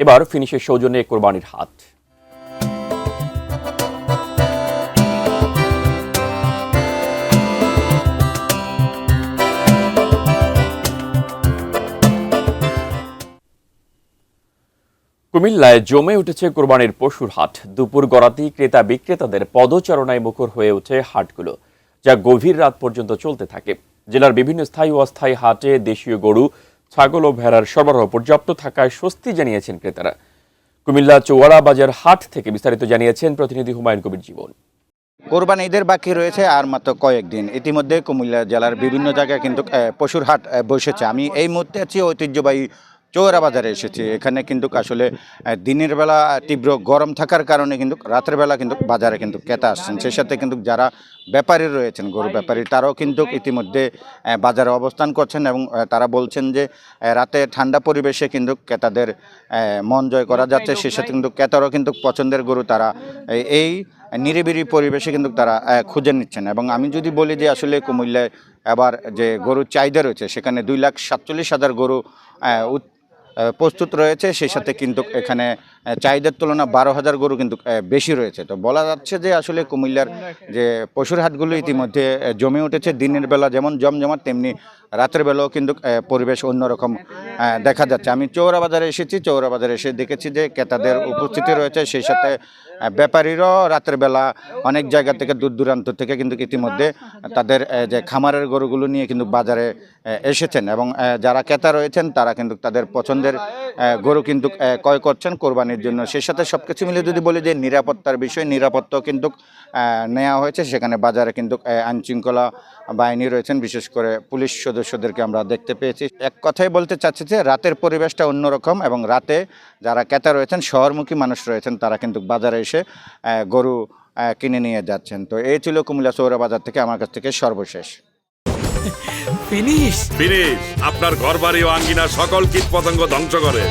এবার ফিনিশের সৌজন্যে কোরবানির হাট। কুমিল্লায় জমে উঠেছে কোরবানির পশুর হাট। দুপুর গড়াতেই ক্রেতা বিক্রেতাদের পদচারণায় মুখর হয়ে ওঠে হাটগুলো, যা গভীর রাত পর্যন্ত চলতে থাকে। জেলার বিভিন্ন স্থায়ী ও অস্থায়ী হাটে দেশীয় গরু, ছাগল ও ভেড়ার সরবরাহ পর্যাপ্ত থাকায় স্বস্তি জানিয়েছেন ক্রেতারা। কুমিল্লা চৌয়াড়া বাজার হাট থেকে বিস্তারিত জানিয়েছেন প্রতিনিধি হুমায়ুন কবির জীবন। কোরবানি ঈদের বাকি রয়েছে আর মাত্র কয়েকদিন। ইতিমধ্যে কুমিল্লা জেলার বিভিন্ন জায়গায় কিন্তু পশুর হাট বসেছে। আমি এই মুহূর্তে আছি ঐতিহ্যবাহী চৌরা বাজারে এসেছি। এখানে কিন্তু আসলে দিনের বেলা তীব্র গরম থাকার কারণে কিন্তু রাতের বেলা কিন্তু বাজারে কিন্তু ক্রেতা আসছেন। সেই সাথে কিন্তু যারা ব্যাপারী রয়েছেন, গরু ব্যাপারী, তারাও কিন্তু ইতিমধ্যে বাজারে অবস্থান করছেন এবং তারা বলছেন যে রাতে ঠান্ডা পরিবেশে কিন্তু ক্রেতাদের মন জয় করা যাচ্ছে। সেই সাথে কিন্তু ক্রেতারও কিন্তু পছন্দের গরু তারা এই নিরিবিলি পরিবেশে কিন্তু তারা খুঁজে নিচ্ছেন। এবং আমি যদি বলি যে আসলে কুমিল্লায় এবার যে গরুর চাহিদা রয়েছে, সেখানে 2,47,000 গরু প্রস্তুত রয়েছে। সেই সাথে কিন্তু এখানে চাহিদার তুলনা 12,000 গরু কিন্তু বেশি রয়েছে। তো বলা যাচ্ছে যে আসলে কুমিল্লার যে পশুর হাটগুলো ইতিমধ্যে জমে উঠেছে। দিনের বেলা যেমন জমজমাট, তেমনি রাতের বেলাও কিন্তু পরিবেশ অন্যরকম দেখা যাচ্ছে। আমি চৌরা বাজারে এসেছি। চৌরা বাজারে এসে দেখেছি যে ক্রেতাদের উপস্থিতি রয়েছে। সেই সাথে ব্যাপারীরাও রাতের বেলা অনেক জায়গা থেকে, দূর দূরান্ত থেকে কিন্তু ইতিমধ্যে তাদের যে খামারের গরুগুলো নিয়ে কিন্তু বাজারে এসেছেন এবং যারা ক্রেতা রয়েছেন তারা কিন্তু তাদের পছন্দের গরু কিন্তু ক্রয় করছেন কোরবানির জন্য। সেই সাথে সব কিছু মিলে যদি বলি যে নিরাপত্তার বিষয়, নিরাপত্তাও কিন্তু নেওয়া হয়েছে। সেখানে বাজারে কিন্তু আইনশৃঙ্খলা বাহিনী রয়েছেন, বিশেষ করে পুলিশ সদস্যদেরকে আমরা দেখতে পেয়েছি। এক কথাই বলতে চাচ্ছি যে রাতের পরিবেশটা অন্যরকম এবং রাতে যারা ক্রেতা রয়েছেন, শহরমুখী মানুষ রয়েছেন, তারা কিন্তু বাজারে এসে গরু কিনে নিয়ে যাচ্ছেন। তো এই ছিল কুমিল্লা চৌরা বাজার থেকে আমার কাছ থেকে সর্বশেষ। ফিনিশ আপনার ঘরবাড়ি ও আঙ্গিনার সকল কীটপতঙ্গ ধ্বংস করে।